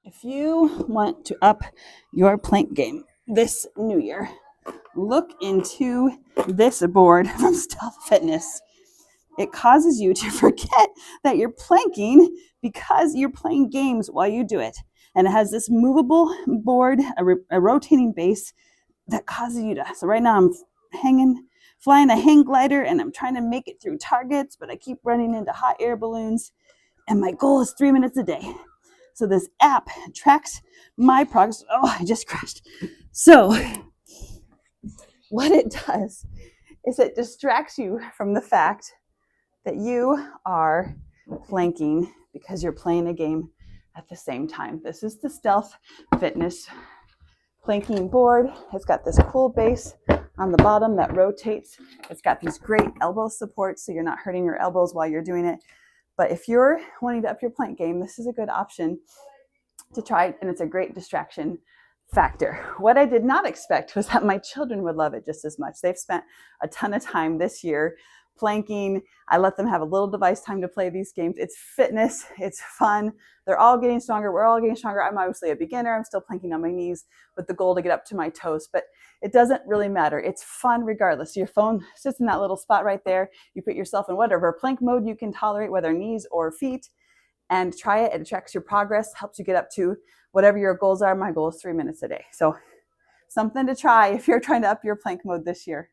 If you want to up your plank game this new year, look into this board from Stealth Fitness. It causes you to forget that you're planking because you're playing games while you do it. And it has this movable board, a rotating base that causes you to. So right now I'm flying a hang glider, and I'm trying to make it through targets, but I keep running into hot air balloons. And my goal is 3 minutes a day. So this app tracks my progress. Oh, I just crashed. So what it does is it distracts you from the fact that you are planking because you're playing a game at the same time. This is the Stealth Fitness planking board. It's got this cool base on the bottom that rotates. It's got these great elbow supports so you're not hurting your elbows while you're doing it. But if you're wanting to up your plank game, this is a good option to try, and it's a great distraction factor. What I did not expect was that my children would love it just as much. They've spent a ton of time this year planking. I let them have a little device time to play these games. It's fitness, it's fun. They're all getting stronger. We're all getting stronger. I'm obviously a beginner. I'm still planking on my knees with the goal to get up to my toes, but it doesn't really matter. It's fun regardless. Your phone sits in that little spot right there. You put yourself in whatever plank mode you can tolerate, whether knees or feet, and try it. It tracks your progress, helps you get up to whatever your goals are. My goal is 3 minutes a day. So something to try if you're trying to up your plank mode this year.